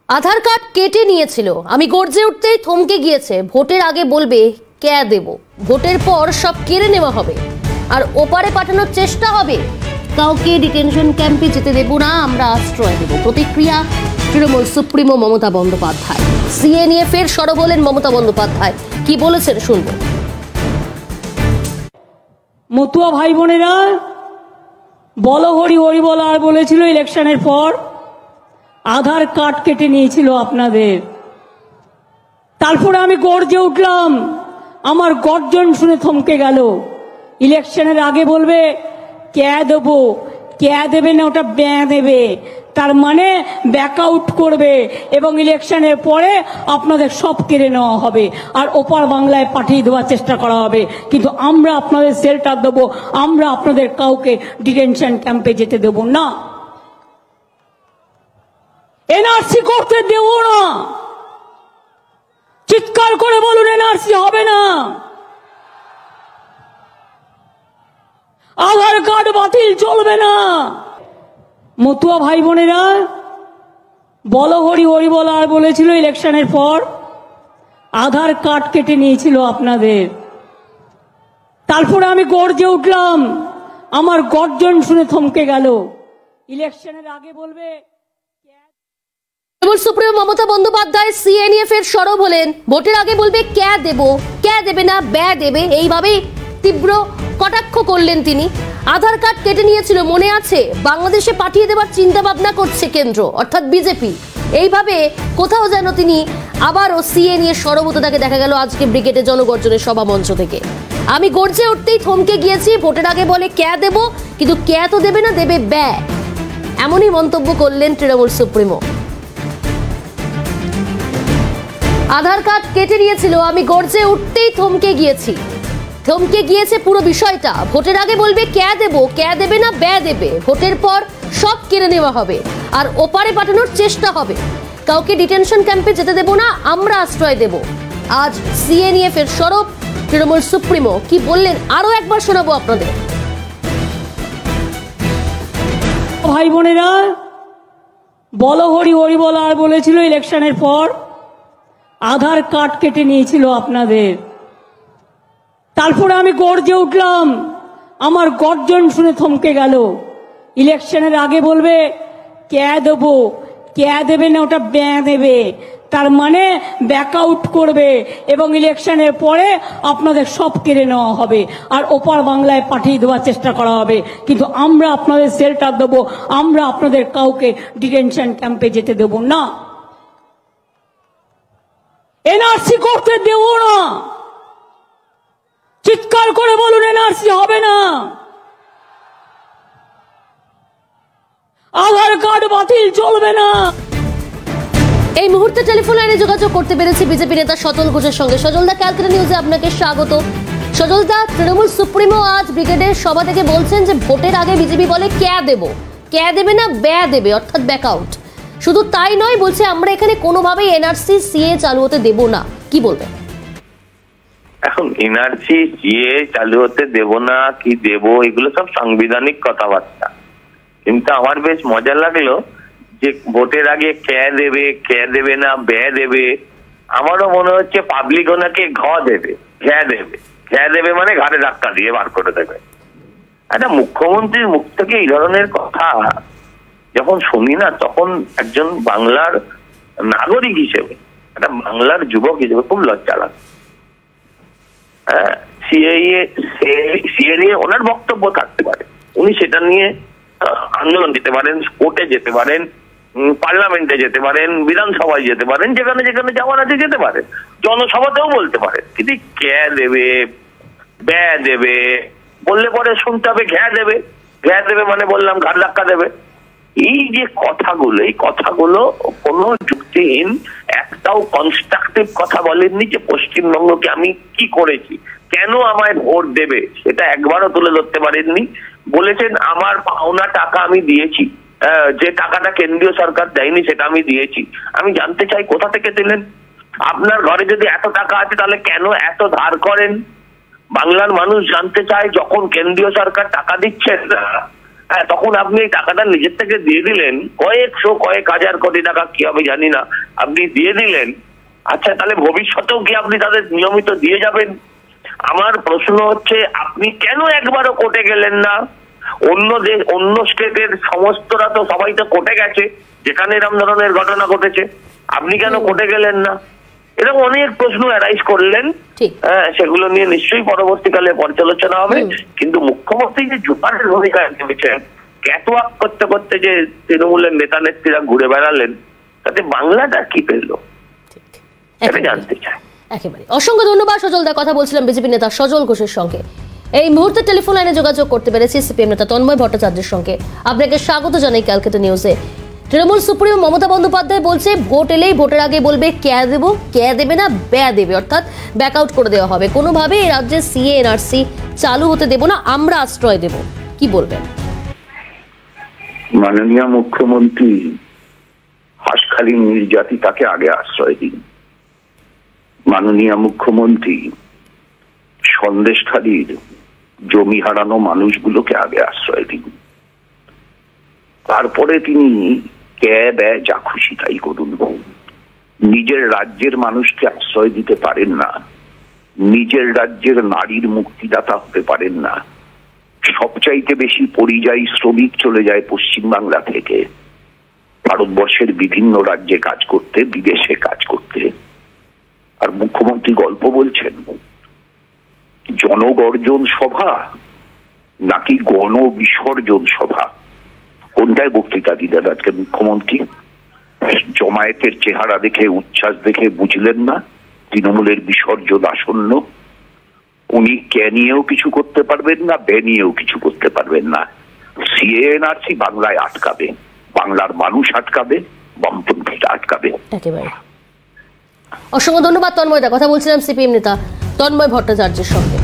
আধার card কেটে নিয়েছিল, আমি গর্জে উঠতেই থমকে গিয়েছে। ভোটের আগে বলবে কে দেব, ভোটের পর সব কেড়ে নেওয়া হবে আর ওপারে পাঠানোর চেষ্টা হবে। কাউকে ডিটেনশন ক্যাম্পে যেতে দেব না, আমরা আশ্রয় দেব। প্রতিক্রিয়া তৃণমূল সুপ্রিমো মমতা বন্দ্যোপাধ্যায়। সিএ নিয়ে ফের সরব হলেন মমতা বন্দ্যোপাধ্যায়, কি বলেছেন শুনবো। মতুয়া ভাই বোনেরা, বলো হরি হরি বল আর বলেছিল ইলেকশনের পর আধার কার্ড কেটে নিয়েছিল আপনাদের। তারপরে আমি গর্জে উঠলাম, আমার গর্জন শুনে থমকে গেল। ইলেকশনের আগে বলবে কে দেবো, কে দেবে না ওটা ব্যয় দেবে, তার মানে ব্যাকআউট করবে এবং ইলেকশনের পরে আপনাদের সব কেড়ে নেওয়া হবে আর ওপার বাংলায় পাঠিয়ে দেওয়ার চেষ্টা করা হবে। কিন্তু আমরা আপনাদের শেল্টার দেবো, আমরা আপনাদের কাউকে ডিটেনশন ক্যাম্পে যেতে দেব না, এনআরসি করতে দেব না। চিৎকার করে বলুন এনআরসি হবে না, আধার কার্ড বাতিল চলবে না। মতুয়া ভাই বোনেরা, বলো হরি হরি বল আর বলেছিল ইলেকশনের পর আধার কার্ড কেটে নিয়েছিল আপনাদের। তারপরে আমি গর্জে উঠলাম, আমার গর্জন শুনে থমকে গেল। ইলেকশনের আগে বলবে সুপ্রিমো মমতা বন্দ্যোপাধ্যায় সিএ নিয়ে ফের সরব হলেন। ভোটের আগে বলবে কে দেব, কে দেবে না ব্যয় দেবে, এইভাবেই তীব্র কটাক্ষ করলেন তিনি। আধার কার্ড কেটে নিয়েছিল মনে আছে, বাংলাদেশে পাঠিয়ে দেওয়ার চিন্তা ভাবনা করছে কেন্দ্র অর্থাৎ বিজেপি। এইভাবে কোথাও যেন তিনি আবারও সিএ নিয়ে সরব হতে তাকে দেখা গেল আজকে ব্রিগেডে জনগর্জনের সভা মঞ্চ থেকে। আমি গর্জে উঠতেই থমকে গিয়েছি, ভোটের আগে বলে কে দেব, কিন্তু কে তো দেবে না, দেবে ব্যয়। এমনই মন্তব্য করলেন তৃণমূল সুপ্রিমো। আধার কার্ড কেটে নিয়েছিল, আমি গর্জে উঠতেই থমকে গিয়েছে পুরো বিষয়টা। ভোটের আগে বলবে কে দেব, কে দেবে না ব্যয় দেবে, ভোটের পর সব কেড়ে নেওয়া হবে আর ওপারে পাঠানোর চেষ্টা হবে। কাউকে ডিটেনশন ক্যাম্পে যেতে দেব না, আমরা আশ্রয় দেব। আজ সিএ নিয়ে ফের সরব তৃণমূল সুপ্রিমো, কি বললেন আরো একবার শোনাবো আপনাদের। ভাই বোনেরা, বলো হরি হরি বল আর বলেছিল ইলেকশনের পর আধার কার্ড কেটে নিয়েছিল আপনাদের। তারপরে আমি গর্জে উঠলাম, আমার গর্জন শুনে থমকে গেল। ইলেকশনের আগে বলবে কে দেবো, কে দেবে না ওটা ব্যয় দেবে, তার মানে ব্যাকআউট করবে এবং ইলেকশনের পরে আপনাদের সব কেড়ে নেওয়া হবে আর ওপার বাংলায় পাঠিয়ে দেওয়ার চেষ্টা করা হবে। কিন্তু আমরা আপনাদের শেল্টার দেবো, আমরা আপনাদের কাউকে ডিটেনশন ক্যাম্পে যেতে দেব না, এনআরসি করতে দেব না। চিৎকার করে বলুন এনআরসি হবে না, আধার কার্ড বাতিল চলবে না। এই মুহূর্তে টেলিফোন লাইনে যোগাযোগ করতে পেরেছি বিজেপি নেতা সজল ঘোষের সঙ্গে। সজলদা, ক্যালকাটা নিউজে আপনাকে স্বাগত। সজলদা, তৃণমূল সুপ্রিমো আজ ব্রিগেডের সভা থেকে বলছেন যে ভোটের আগে বিজেপি বলে কে দেব, কে দেবে না ব্যয় দেবে অর্থাৎ ব্যাকআউট। শুধু তাই নয়, বলছে আমরা এখানে কোনোভাবেই এনআরসি সিএ চালু হতে দেব না, কি বলবেন? এখন এনআরসি সিএ চালু হতে দেব না কি দেব, এগুলো সব সাংবিধানিক কথাবার্তা। কিন্তু আমার বেশ মজা লাগলো যে ভোটের আগে কে দেবে না ব্যয় দেবে। আমারও মনে হচ্ছে পাবলিক ওনাকে দেবে, ঘ্যা দেবে মানে ঘাড়ে ধাক্কা দিয়ে বার করে দেবে। একটা মুখ্যমন্ত্রীর মুখ থেকে এই ধরনের কথা যখন শুনি না, তখন একজন বাংলার নাগরিক হিসেবে, একটা বাংলার যুবক হিসেবে খুব লজ্জা লাগে। সিএ নিয়ে ওনার বক্তব্য থাকতে পারে, উনি সেটা নিয়ে আন্দোলন যেতে পারেন, কোর্টে যেতে পারেন, পার্লামেন্টে যেতে পারেন, বিধানসভায় যেতে পারেন, যেখানে যেখানে যাওয়ার আছে যেতে পারেন, জনসভাতেও বলতে পারেন। কিন্তু কে দেবে ব্যয় দেবে বললে পরে শুনতে হবে ঘ্যা দেবে মানে বললাম ঘাড় ধাক্কা দেবে। এই যে কথাগুলো, এই কথাগুলো কোনো যুক্তিহীন, একটাও কনস্ট্রাকটিভ কথা বলেননি যে পশ্চিমবঙ্গকে আমি কি করেছি, কেন আমায় ভোট দেবে, সেটা একবারও তুলে ধরতে পারেননি। বলেছেন আমার পাওনা টাকা আমি দিয়েছি, যে টাকাটা কেন্দ্রীয় সরকার দেয়নি সেটা আমি দিয়েছি। আমি জানতে চাই কোথা থেকে দিলেন? আপনার ঘরে যদি এত টাকা আছে তাহলে কেন এত ধার করেন? বাংলার মানুষ জানতে চায়, যখন কেন্দ্রীয় সরকার টাকা দিচ্ছেন না, হ্যাঁ, তখন আপনি এই টাকাটা নিজের থেকে দিয়ে দিলেন, কয়েক হাজার কোটি টাকা, কি হবে জানি না, আপনি দিয়ে দিলেন। আচ্ছা, তাহলে ভবিষ্যতেও কি আপনি তাদের নিয়মিত দিয়ে যাবেন? আমার প্রশ্ন হচ্ছে, আপনি কেন একবারও কোর্টে গেলেন না? অন্য স্টেটের সমস্তরা তো, সবাই তো কোর্টে গেছে যেখানে এরকম ধরনের ঘটনা ঘটেছে, আপনি কেন কোর্টে গেলেন না? এরকম অনেক প্রশ্ন অ্যারাইজ করলেন। হ্যাঁ, সেগুলো নিয়ে নিশ্চয়ই পরবর্তীকালে পর্যালোচনা হবে। কিন্তু মুখ্যমন্ত্রী যে জোকারের ভূমিকা নেমেছেন, ক্যাটওয়াক করতে করতে যে তৃণমূলের নেতা নেত্রীরা ঘুরে বেড়ালেন, তাতে বাংলাটা কি পেলো এটা জানতে চাই। একেবারে অসংখ্য ধন্যবাদ সজলদা। কথা বলছিলাম বিজেপি নেতা সজল ঘোষের সঙ্গে। এই মুহূর্তে টেলিফোন লাইনে যোগাযোগ করতে পেরেছি সিপিএম নেতা তন্ময় ভট্টাচার্যের সঙ্গে। আপনাকে স্বাগত জানাই ক্যালকাটা নিউজে। তৃণমূল সুপ্রিমো মমতা বন্দ্যোপাধ্যায় বলছে, ভোট এলেই ভোটের আগে বলবে কে দেবো, কে দেবে না ব্যয় দেবে, অর্থাৎ ব্যাক আউট করে দেওয়া হবে। কোনোভাবে এই রাজ্যে সিএ এনআরসি চালু হতে দেব না, আমরা আশ্রয় দেব। কি বলবেন? মাননীয় মুখ্যমন্ত্রী হাঁসখালি নির্যাতি তাকে আগে আশ্রয় দিন। মাননীয় মুখ্যমন্ত্রী সন্দেশখালীর জমি হারানো মানুষগুলোকে আগে আশ্রয় দিন। তারপরে তিনি যা খুশি তাই করুন। নিজের রাজ্যের মানুষকে আশ্রয় দিতে পারেন না, নিজের রাজ্যের নারীর মুক্তিদাতা হতে পারেন না। সবচাইতে বেশি পরিযায়ী শ্রমিক চলে যায় পশ্চিমবাংলা থেকে ভারতবর্ষের বিভিন্ন রাজ্যে কাজ করতে, বিদেশে কাজ করতে। আর মুখ্যমন্ত্রী গল্প বলছেন। জনগর্জন সভা নাকি গণবিসর্জন সভা, কোনটায় বক্তৃতা দিলেন আজকে মুখ্যমন্ত্রী? জমায়েতের চেহারা দেখে, উচ্ছ্বাস দেখে বুঝলেন না তৃণমূলের বিসর্জন আসন্ন? উনি কে নিয়েও কিছু করতে পারবেন না, বে নিয়েও কিছু করতে পারবেন না। সিএনআরসি বাংলায় আটকাবে, বাংলার মানুষ আটকাবে, বামপন্থীরা আটকাবে। একেবারে অসংখ্য ধন্যবাদ তন্ময়দা। কথা বলছিলাম সিপিএম নেতা তন্ময় ভট্টাচার্যের সঙ্গে।